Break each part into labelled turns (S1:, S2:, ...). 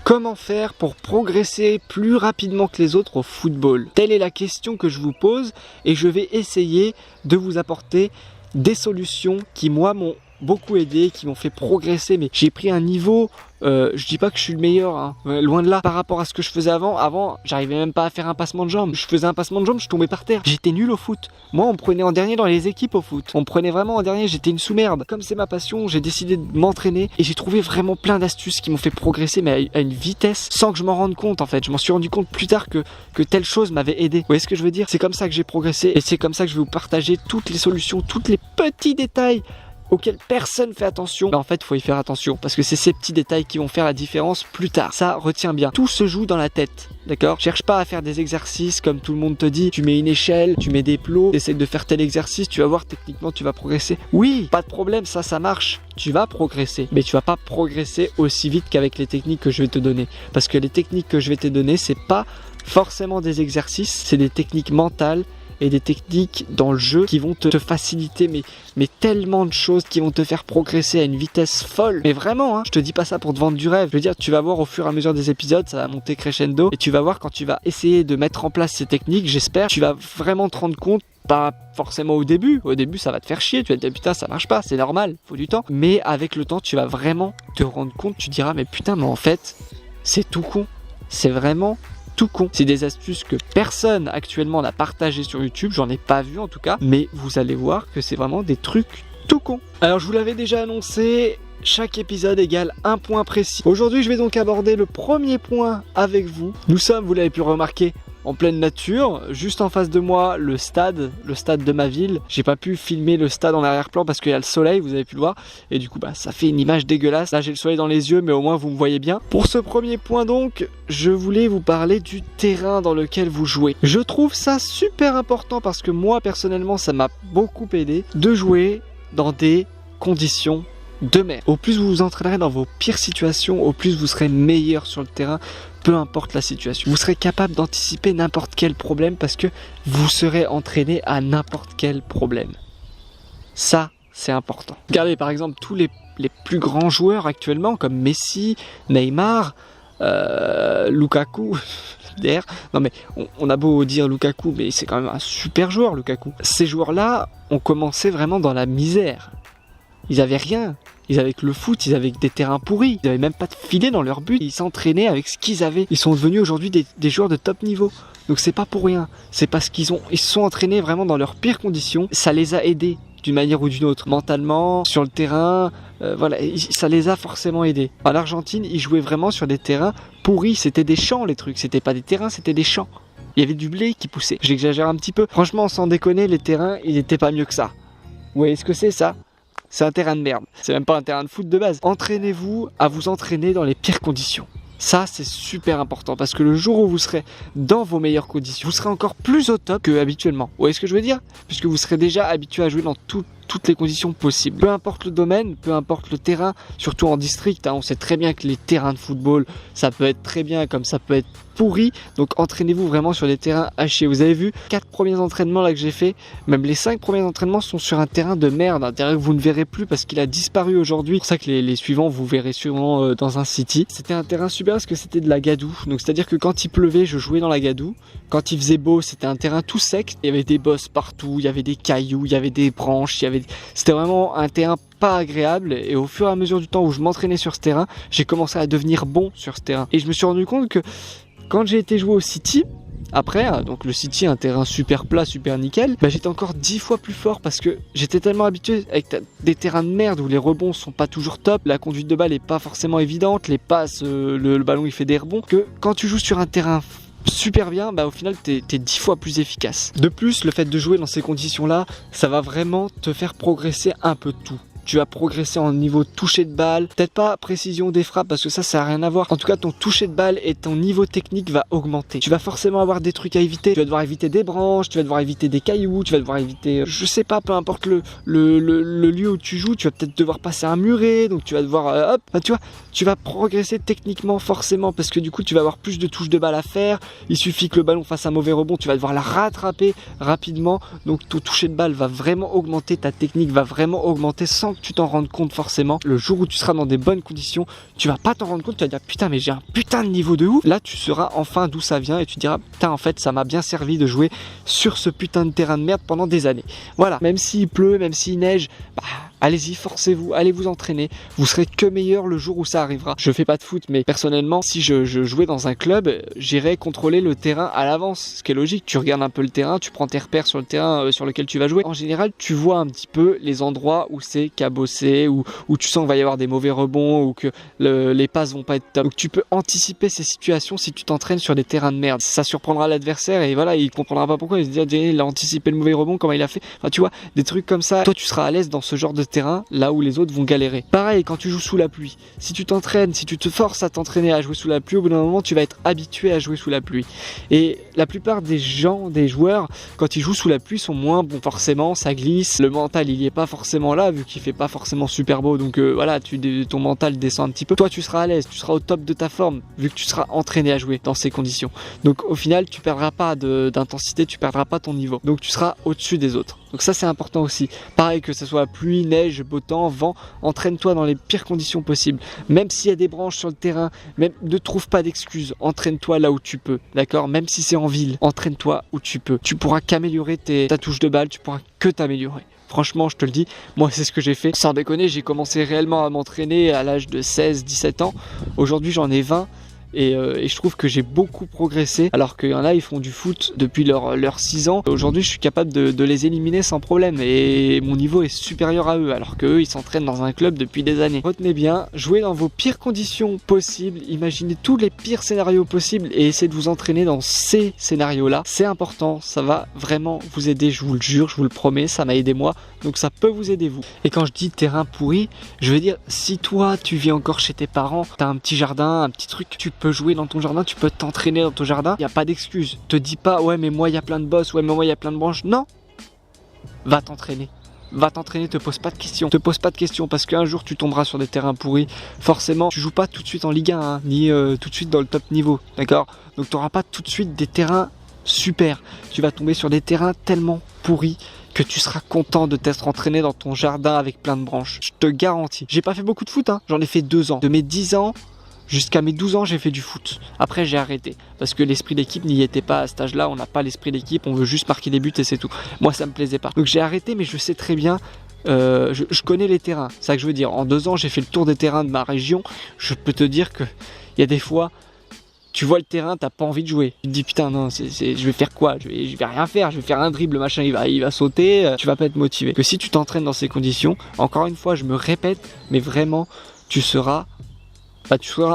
S1: Comment faire pour progresser plus rapidement que les autres au football? Telle est la question que je vous pose et je vais essayer de vous apporter des solutions qui moi m'ont beaucoup aidé, qui m'ont fait progresser, mais j'ai pris un niveau, je dis pas que je suis le meilleur, hein, loin de là, par rapport à ce que je faisais avant, j'arrivais même pas à faire un passement de jambe, je faisais un passement de jambe, je tombais par terre, j'étais nul au foot, moi on me prenait en dernier dans les équipes au foot, on me prenait vraiment en dernier, j'étais une sous-merde, comme c'est ma passion, j'ai décidé de m'entraîner et j'ai trouvé vraiment plein d'astuces qui m'ont fait progresser, mais à une vitesse, sans que je m'en rende compte en fait, je m'en suis rendu compte plus tard que telle chose m'avait aidé, vous voyez ce que je veux dire? C'est comme ça que j'ai progressé et c'est comme ça que je vais vous partager toutes les solutions, tous les petits détails auquel personne fait attention. En fait, il faut y faire attention parce que c'est ces petits détails qui vont faire la différence plus tard. Ça, retiens bien. Tout se joue dans la tête, d'accord? Cherche pas à faire des exercices comme tout le monde te dit. Tu mets une échelle, tu mets des plots, essaye de faire tel exercice, tu vas voir techniquement tu vas progresser. Oui, pas de problème, ça marche. Tu vas progresser, mais tu vas pas progresser aussi vite qu'avec les techniques que je vais te donner. Parce que les techniques que je vais te donner, c'est pas forcément des exercices, c'est des techniques mentales et des techniques dans le jeu qui vont te faciliter mais tellement de choses qui vont te faire progresser à une vitesse folle. Mais vraiment, hein, je te dis pas ça pour te vendre du rêve. Je veux dire, tu vas voir au fur et à mesure des épisodes, ça va monter crescendo et tu vas voir quand tu vas essayer de mettre en place ces techniques, j'espère, tu vas vraiment te rendre compte. Pas forcément au début ça va te faire chier, tu vas te dire putain ça marche pas, c'est normal, faut du temps. Mais avec le temps tu vas vraiment te rendre compte, tu diras mais putain mais en fait c'est tout con, c'est vraiment tout con. C'est des astuces que personne actuellement n'a partagé sur YouTube, j'en ai pas vu en tout cas, mais vous allez voir que c'est vraiment des trucs tout con. Alors je vous l'avais déjà annoncé, chaque épisode égale un point précis. Aujourd'hui je vais donc aborder le premier point avec vous. Nous sommes, vous l'avez pu remarquer, en pleine nature, juste en face de moi le stade de ma ville. J'ai pas pu filmer le stade en arrière-plan parce qu'il y a le soleil, vous avez pu le voir, et du coup ça fait une image dégueulasse. Là j'ai le soleil dans les yeux mais au moins vous me voyez bien. Pour ce premier point donc, je voulais vous parler du terrain dans lequel vous jouez. Je trouve ça super important parce que moi personnellement ça m'a beaucoup aidé de jouer dans des conditions de merde. Au plus vous vous entraînerez dans vos pires situations, au plus vous serez meilleur sur le terrain. Peu importe la situation, vous serez capable d'anticiper n'importe quel problème parce que vous serez entraîné à n'importe quel problème. Ça, c'est important. Regardez par exemple tous les plus grands joueurs actuellement comme Messi, Neymar, Lukaku. Non mais on a beau dire Lukaku, mais c'est quand même un super joueur Lukaku. Ces joueurs-là ont commencé vraiment dans la misère. Ils avaient rien. Ils avaient que le foot, ils avaient que des terrains pourris. Ils n'avaient même pas de filet dans leur but. Ils s'entraînaient avec ce qu'ils avaient. Ils sont devenus aujourd'hui des joueurs de top niveau. Donc c'est pas pour rien. C'est parce ils se sont entraînés vraiment dans leurs pires conditions. Ça les a aidés d'une manière ou d'une autre. Mentalement, sur le terrain, voilà, ça les a forcément aidés. En Argentine, ils jouaient vraiment sur des terrains pourris. C'était des champs les trucs. C'était pas des terrains, c'était des champs. Il y avait du blé qui poussait. J'exagère un petit peu. Franchement, sans déconner, les terrains, ils n'étaient pas mieux que ça. Vous voyez ce que c'est ça ? C'est un terrain de merde, c'est même pas un terrain de foot de base. Entraînez-vous à vous entraîner dans les pires conditions. Ça, c'est super important parce que le jour où vous serez dans vos meilleures conditions, vous serez encore plus au top qu'habituellement. Vous voyez ce que je veux dire? Puisque vous serez déjà habitué à jouer dans toutes les conditions possibles. Peu importe le domaine, peu importe le terrain, surtout en district, hein, on sait très bien que les terrains de football, ça peut être très bien comme ça peut être pourri. Donc entraînez-vous vraiment sur des terrains hachés. Vous avez vu 4 premiers entraînements là que j'ai fait, même les 5 premiers entraînements sont sur un terrain de merde, un terrain que vous ne verrez plus parce qu'il a disparu aujourd'hui. C'est pour ça que les suivants vous verrez sûrement dans un city. C'était un terrain super parce que c'était de la gadoue. Donc c'est-à-dire que quand il pleuvait, je jouais dans la gadoue. Quand il faisait beau, c'était un terrain tout sec. Il y avait des bosses partout, il y avait des cailloux, il y avait des branches, c'était vraiment un terrain pas agréable. Et au fur et à mesure du temps où je m'entraînais sur ce terrain, j'ai commencé à devenir bon sur ce terrain. Et je me suis rendu compte que quand j'ai été jouer au City, après, donc le City, un terrain super plat, super nickel, bah j'étais encore 10 fois plus fort parce que j'étais tellement habitué avec des terrains de merde où les rebonds sont pas toujours top, la conduite de balle est pas forcément évidente, les passes, le ballon il fait des rebonds, que quand tu joues sur un terrain super bien, bah au final t'es 10 fois plus efficace. De plus, le fait de jouer dans ces conditions-là, ça va vraiment te faire progresser un peu de tout. Tu vas progresser en niveau toucher de balle, peut-être pas précision des frappes parce que ça n'a rien à voir. En tout cas, ton toucher de balle et ton niveau technique va augmenter. Tu vas forcément avoir des trucs à éviter. Tu vas devoir éviter des branches, tu vas devoir éviter des cailloux, tu vas devoir éviter, je sais pas, peu importe le lieu où tu joues, tu vas peut-être devoir passer un muret, donc tu vas devoir, tu vois, tu vas progresser techniquement forcément parce que du coup, tu vas avoir plus de touches de balle à faire. Il suffit que le ballon fasse un mauvais rebond, tu vas devoir la rattraper rapidement. Donc ton toucher de balle va vraiment augmenter, ta technique va vraiment augmenter sans que tu t'en rendes compte forcément. Le jour où tu seras dans des bonnes conditions, tu vas pas t'en rendre compte, tu vas dire putain mais j'ai un putain de niveau de ouf. Là tu sauras enfin d'où ça vient et tu diras putain en fait ça m'a bien servi de jouer sur ce putain de terrain de merde pendant des années. Voilà, même s'il pleut, même s'il neige, allez-y, forcez-vous, allez vous entraîner, vous serez que meilleur le jour où ça arrivera. Je fais pas de foot, mais personnellement, si je jouais dans un club, j'irais contrôler le terrain à l'avance, ce qui est logique. Tu regardes un peu le terrain, tu prends tes repères sur le terrain sur lequel tu vas jouer. En général, tu vois un petit peu les endroits où c'est cabossé, où tu sens qu'il va y avoir des mauvais rebonds, ou que les passes vont pas être top. Donc tu peux anticiper ces situations si tu t'entraînes sur des terrains de merde. Ça surprendra l'adversaire et voilà, il comprendra pas pourquoi. Il se dira, il a anticipé le mauvais rebond, comment il a fait. Enfin, tu vois, des trucs comme ça. Toi, tu seras à l'aise dans ce genre de terrain, là où les autres vont galérer. Pareil, quand tu joues sous la pluie. Si tu t'entraînes, si tu te forces à t'entraîner à jouer sous la pluie, au bout d'un moment, tu vas être habitué à jouer sous la pluie. Et la plupart des joueurs, quand ils jouent sous la pluie, sont moins bons. Forcément, ça glisse. Le mental, il y est pas forcément là, vu qu'il fait pas forcément super beau. Donc voilà, ton mental descend un petit peu. Toi, tu seras à l'aise, tu seras au top de ta forme, vu que tu seras entraîné à jouer dans ces conditions. Donc au final, tu perdras pas d'intensité, tu perdras pas ton niveau. Donc tu seras au-dessus des autres. Donc ça, c'est important aussi. Pareil, que ce soit pluie, neige, beau temps, vent, entraîne-toi dans les pires conditions possibles. Même s'il y a des branches sur le terrain, même ne trouve pas d'excuses. Entraîne-toi là où tu peux, d'accord? Même si c'est en ville, entraîne-toi où tu peux. Tu pourras qu'améliorer ta touche de balle, tu pourras que t'améliorer. Franchement, je te le dis, moi c'est ce que j'ai fait. Sans déconner, j'ai commencé réellement à m'entraîner à l'âge de 16-17 ans. Aujourd'hui, j'en ai 20. Et je trouve que j'ai beaucoup progressé, alors qu'il y en a, ils font du foot depuis leurs 6 ans. Aujourd'hui, je suis capable de les éliminer sans problème et mon niveau est supérieur à eux, alors qu'eux, ils s'entraînent dans un club depuis des années. Retenez bien, jouez dans vos pires conditions possibles, imaginez tous les pires scénarios possibles et essayez de vous entraîner dans ces scénarios-là. C'est important, ça va vraiment vous aider, je vous le jure, je vous le promets, ça m'a aidé moi, donc ça peut vous aider vous. Et quand je dis terrain pourri, je veux dire, si toi, tu vis encore chez tes parents, t'as un petit jardin, un petit truc, tu peux jouer dans ton jardin, tu peux t'entraîner dans ton jardin, il n'y a pas d'excuse. Te dis pas ouais mais moi il y a plein de bosses, ouais mais moi il y a plein de branches. Non, va t'entraîner. Va t'entraîner, te pose pas de questions. Te pose pas de questions parce qu'un jour tu tomberas sur des terrains pourris. Forcément, tu joues pas tout de suite en Ligue 1, hein, ni tout de suite dans le top niveau, d'accord? Donc tu n'auras pas tout de suite des terrains super. Tu vas tomber sur des terrains tellement pourris que tu seras content de t'être entraîné dans ton jardin avec plein de branches. Je te garantis. J'ai pas fait beaucoup de foot, hein. J'en ai fait 2 ans. De mes 10 ans jusqu'à mes 12 ans, j'ai fait du foot. Après, j'ai arrêté. Parce que l'esprit d'équipe n'y était pas à cet âge-là. On n'a pas l'esprit d'équipe. On veut juste marquer des buts et c'est tout. Moi, ça me plaisait pas. Donc, j'ai arrêté, mais je sais très bien. Je connais les terrains. C'est ça que je veux dire. En 2 ans, j'ai fait le tour des terrains de ma région. Je peux te dire que il y a des fois, tu vois le terrain, t'as pas envie de jouer. Tu te dis putain, non, je vais faire quoi? Je vais rien faire. Je vais faire un dribble, machin, il va sauter. Tu vas pas être motivé. Que si tu t'entraînes dans ces conditions, encore une fois, je me répète, mais vraiment, tu seras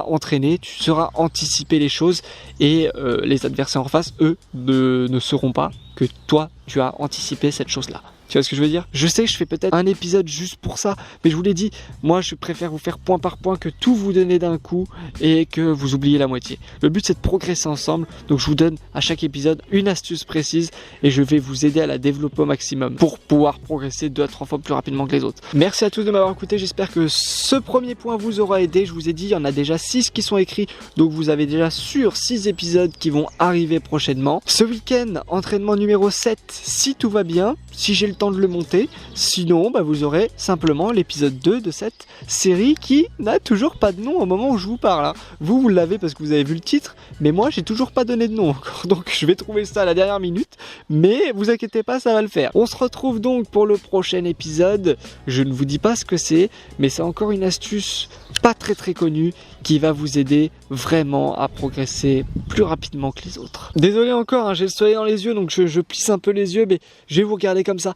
S1: entraîné, tu sauras anticiper les choses et les adversaires en face, eux, ne sauront pas que toi, tu as anticipé cette chose-là. Tu vois ce que je veux dire? Je sais que je fais peut-être un épisode juste pour ça, mais je vous l'ai dit, moi je préfère vous faire point par point que tout vous donner d'un coup et que vous oubliez la moitié. Le but c'est de progresser ensemble, donc je vous donne à chaque épisode une astuce précise et je vais vous aider à la développer au maximum pour pouvoir progresser 2 à 3 fois plus rapidement que les autres. Merci à tous de m'avoir écouté, j'espère que ce premier point vous aura aidé. Je vous ai dit, il y en a déjà 6 qui sont écrits, donc vous avez déjà sur 6 épisodes qui vont arriver prochainement. Ce week-end, entraînement numéro 7, si tout va bien, si j'ai le temps de le monter. Sinon, vous aurez simplement l'épisode 2 de cette série qui n'a toujours pas de nom au moment où je vous parle. Hein. Vous l'avez parce que vous avez vu le titre, mais moi, j'ai toujours pas donné de nom encore. Donc, je vais trouver ça à la dernière minute. Mais vous inquiétez pas, ça va le faire. On se retrouve donc pour le prochain épisode. Je ne vous dis pas ce que c'est, mais c'est encore une astuce pas très connue qui va vous aider vraiment à progresser plus rapidement que les autres. Désolé encore, hein, j'ai le soleil dans les yeux, donc je plisse un peu les yeux, mais je vais vous regarder comme ça.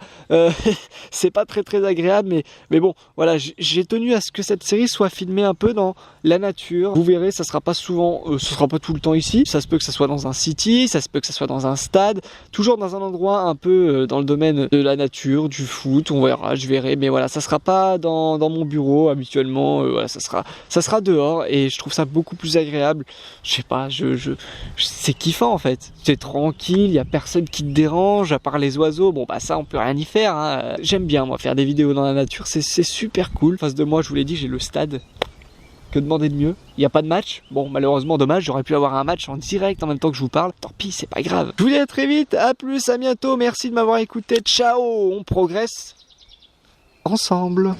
S1: C'est pas très agréable, mais bon, voilà, j'ai tenu à ce que cette série soit filmée un peu dans la nature. Vous verrez, ça sera pas souvent, ce sera pas tout le temps ici. Ça se peut que ça soit dans un city, ça se peut que ça soit dans un stade, toujours dans un endroit un peu dans le domaine de la nature, du foot. On verra, je verrai, mais voilà, ça sera pas dans mon bureau habituellement. Voilà, ça sera dehors et je trouve ça beaucoup plus agréable. Je sais pas, c'est kiffant en fait. C'est tranquille, il y a personne qui te dérange à part les oiseaux. Bon ça on peut rien y faire. Hein. J'aime bien moi faire des vidéos dans la nature, c'est super cool. En face de moi, je vous l'ai dit, j'ai le stade. Que demander de mieux? Il n'y a pas de match. Bon, malheureusement, dommage, j'aurais pu avoir un match en direct en même temps que je vous parle. Tant pis, c'est pas grave. Je vous dis à très vite, à plus, à bientôt. Merci de m'avoir écouté. Ciao, on progresse ensemble.